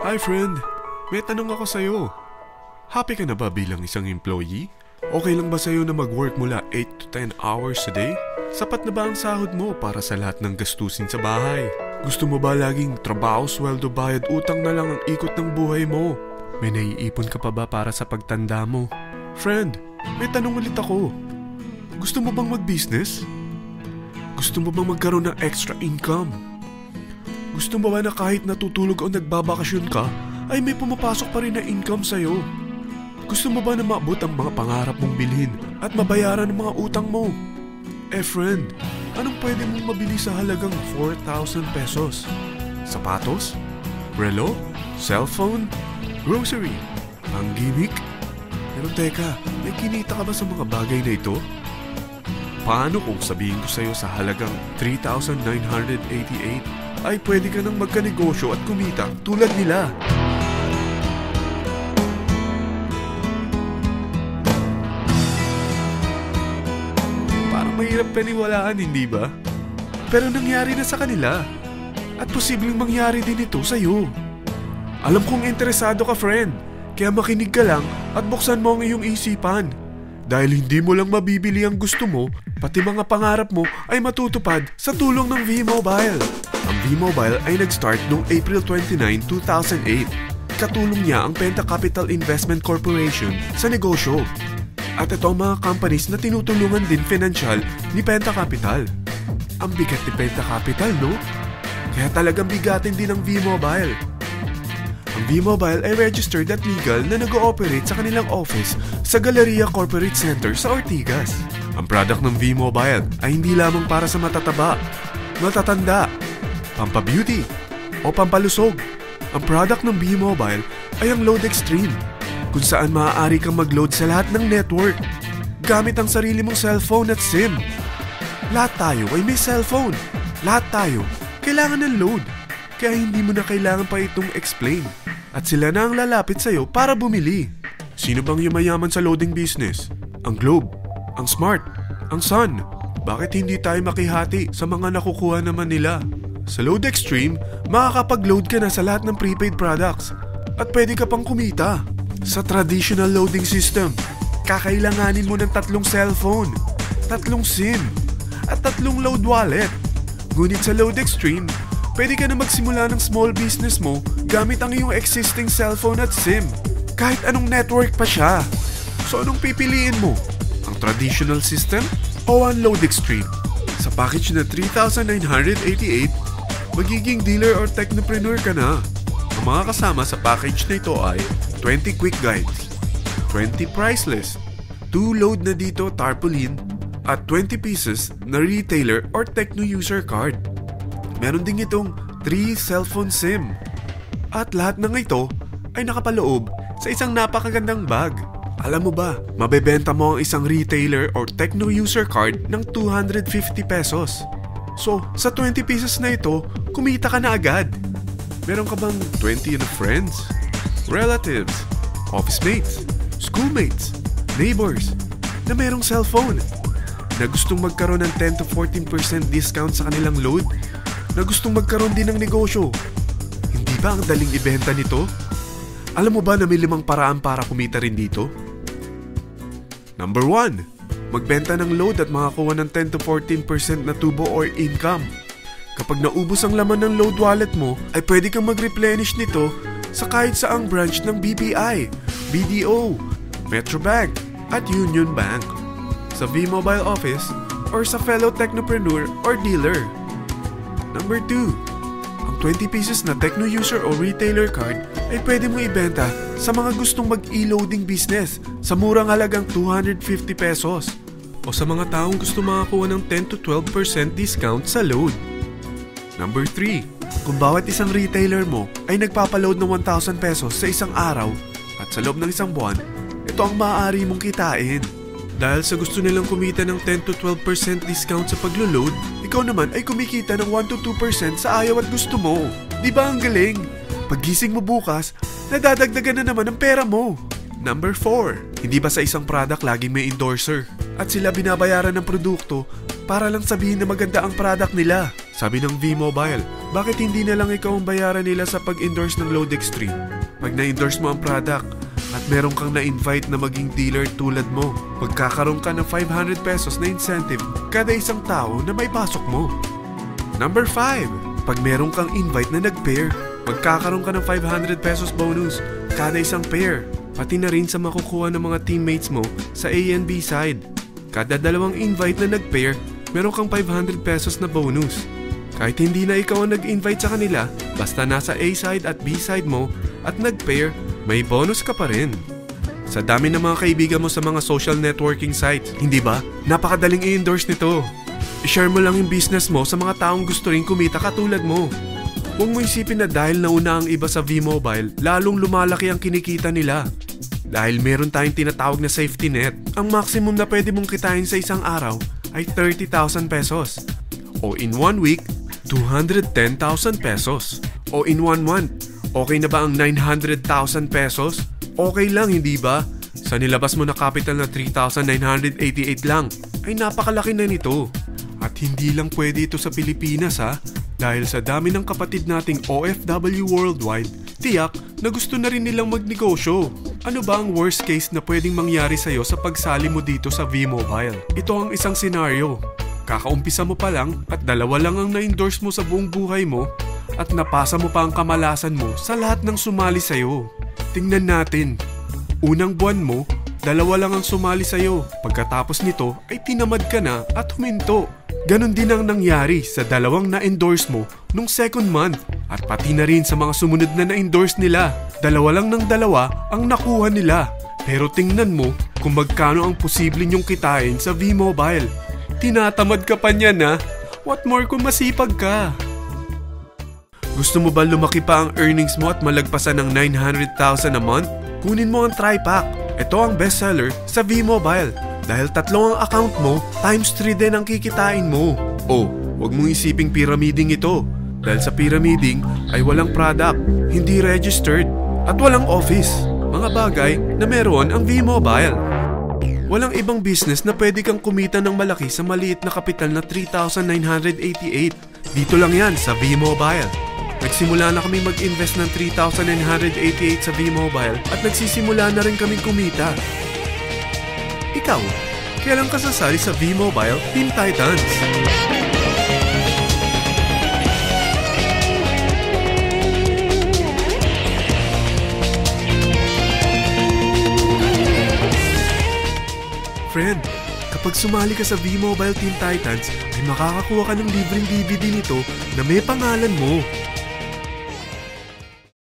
Hi friend, may tanong ako sa'yo. Happy ka na ba bilang isang employee? Okay lang ba sa'yo na mag-work mula 8 to 10 hours a day? Sapat na ba ang sahod mo para sa lahat ng gastusin sa bahay? Gusto mo ba laging trabaho, sweldo, bayad, utang na lang ang ikot ng buhay mo? May naiipon ka pa ba para sa pagtanda mo? Friend, may tanong ulit ako. Gusto mo bang mag-business? Gusto mo bang magkaroon ng extra income? Gusto mo ba na kahit natutulog o nagbabakasyon ka, ay may pumapasok pa rin na income sa'yo? Gusto mo ba na maabot ang mga pangarap mong bilhin at mabayaran ang mga utang mo? Friend, anong pwede mong mabili sa halagang 4,000 pesos? Sapatos? Relo? Cellphone? Grocery? Ang gimmick? Pero teka, may kinita ka ba sa mga bagay na ito? Paano kung sabihin ko sa'yo sa halagang 3,988 ay pwede ka nang magkanegosyo at kumita tulad nila? Mahirap paniwalaan, hindi ba? Pero nangyari na sa kanila. At posibleng mangyari din ito sa'yo. Alam kong interesado ka, friend. Kaya makinig ka lang at buksan mo ang iyong isipan. Dahil hindi mo lang mabibili ang gusto mo, pati mga pangarap mo ay matutupad sa tulong ng V-Mobile. Ang V-Mobile ay nag-start noong April 29, 2008. Katulong niya ang Penta Capital Investment Corporation sa negosyo. At ito ang mga companies na tinutulungan din financial ni Penta Capital. Ang bigat ni Penta Capital, no? Kaya talagang bigatin din ang V-Mobile. Ang V-Mobile ay registered at legal na nag-ooperate sa kanilang office sa Galleria Corporate Center sa Ortigas. Ang product ng V-Mobile ay hindi lamang para sa matataba, matatanda, pampabeauty, o pampalusog. Ang product ng V-Mobile ay ang Load Extreme, kung saan maaari kang mag-load sa lahat ng network gamit ang sarili mong cellphone at SIM. Lahat tayo ay may cellphone. Lahat tayo kailangan ng load. Kaya hindi mo na kailangan pa itong explain. At sila na ang lalapit sa'yo para bumili. Sino bang yumayaman sa loading business? Ang Globe, ang Smart, ang Sun. Bakit hindi tayo makihati sa mga nakukuha naman nila? Sa Load Extreme, makakapag-load ka na sa lahat ng prepaid products. At pwede ka pang kumita. Sa traditional loading system, kakailanganin mo ng 3 cellphone, 3 SIM, at 3 load wallet. Ngunit sa Load Extreme, pwede ka na magsimula ng small business mo gamit ang iyong existing cellphone at SIM. Kahit anong network pa siya. So anong pipiliin mo? Ang traditional system o ang Load Extreme? Sa package na 3,988, magiging dealer or technopreneur ka na. Ang mga kasama sa package na ito ay 20 quick guides, 20 price list, 2 load na dito tarpaulin, at 20 pieces na retailer or techno user card. Meron din itong 3 cellphone SIM. At lahat ng ito ay nakapaloob sa isang napakagandang bag. Alam mo ba, mabebenta mo ang isang retailer or techno user card ng 250 pesos. So, sa 20 pieces na ito, kumita ka na agad. Meron ka bang 20 na friends, relatives, office mates, schoolmates, neighbors na merong cellphone, na gustong magkaroon ng 10 to 14% discount sa kanilang load, na gustong magkaroon din ng negosyo? Hindi ba ang daling ibenta nito? Alam mo ba na may 5 paraan para kumita rin dito? Number 1, magbenta ng load at makakuha ng 10 to 14% na tubo or income. Kapag naubos ang laman ng load wallet mo, ay pwede kang mag-replenish nito sa kahit saang branch ng BPI, BDO, Metrobank, at Union Bank, sa V-Mobile office, or sa fellow technopreneur or dealer. Number 2, ang 20 pieces na techno user o retailer card ay pwede mo ibenta sa mga gustong mag-e-loading business sa murang halagang 250 pesos, o sa mga taong gusto makakuha ng 10 to 12% discount sa load. Number 3, kung bawat isang retailer mo ay nagpapaload ng 1,000 pesos sa isang araw at sa loob ng isang buwan, ito ang maaari mong kitain. Dahil sa gusto nilang kumita ng 10 to 12% discount sa paglo-load, ikaw naman ay kumikita ng 1 to 2% sa ayaw at gusto mo. Di ba ang galing? Paggising mo bukas, nadadagdagan na naman ang pera mo. Number 4, hindi ba sa isang product laging may endorser at sila binabayaran ng produkto para lang sabihin na maganda ang product nila. Sabi ng V-Mobile, bakit hindi na lang ikaw ang bayaran nila sa pag-endorse ng Lodextreme? Pag na-endorse mo ang product at meron kang na-invite na maging dealer tulad mo, magkakaroon ka ng 500 pesos na incentive kada isang tao na may pasok mo. Number 5, pag meron kang invite na nag-pair, magkakaroon ka ng 500 pesos bonus kada isang pair, pati na rin sa makukuha ng mga teammates mo sa A and B side. Kada dalawang invite na nag-pair, meron kang 500 pesos na bonus. Kahit hindi na ikaw ang nag-invite sa kanila, basta nasa A side at B side mo at nag-pair, may bonus ka pa rin. Sa dami ng mga kaibigan mo sa mga social networking sites, hindi ba? Napakadaling i-endorse nito. I-share mo lang yung business mo sa mga taong gusto rin kumita katulad mo. Huwag mo isipin na dahil nauna ang iba sa V-Mobile, lalong lumalaki ang kinikita nila. Dahil meron tayong tinatawag na safety net, ang maximum na pwede mong kitain sa isang araw ay 30,000 pesos. O in 1 week, 210,000 pesos. O in 1 month, okay na ba ang 900,000 pesos? Okay lang, hindi ba? Sa nilabas mo na capital na 3,988 lang, ay napakalaki na nito. At hindi lang pwede ito sa Pilipinas ha, dahil sa dami ng kapatid nating OFW worldwide, tiyak na gusto na rin nilang magnegosyo. Ano ba ang worst case na pwedeng mangyari sa'yo sa pagsali mo dito sa V-Mobile? Ito ang isang senaryo. Kakaumpisa mo pa lang at 2 lang ang na-endorse mo sa buong buhay mo at napasa mo pa ang kamalasan mo sa lahat ng sumali sa'yo. Tingnan natin. Unang buwan mo, 2 lang ang sumali sa'yo. Pagkatapos nito ay tinamad ka na at huminto. Ganon din ang nangyari sa 2 na-endorse mo nung second month at pati na rin sa mga sumunod na na-endorse nila. 2 lang ng 2 ang nakuha nila. Pero tingnan mo kung magkano ang posible nyong kitain sa V-Mobile. Tinatamad ka pa niyan ha? What more kung masipag ka? Gusto mo ba lumaki pa ang earnings mo at malagpasan ng 900,000 a month? Kunin mo ang TriPack. Ito ang bestseller sa V-Mobile. Dahil 3 ang account mo, times 3 din ang kikitain mo. Oh, wag mong isiping pyramiding ito. Dahil sa pyramiding ay walang product, hindi registered, at walang office. Mga bagay na meron ang V-Mobile. Walang ibang business na pwede kang kumita ng malaki sa maliit na kapital na 3,988. Dito lang yan sa V-Mobile. Nagsimula na kami mag-invest ng 3,988 sa V-Mobile at nagsisimula na rin kaming kumita. Ikaw, kailan ka sasali sa V-Mobile Team Titans? Friend, kapag sumali ka sa V-Mobile Team Titans, ay makakakuha ka ng libreng DVD nito na may pangalan mo.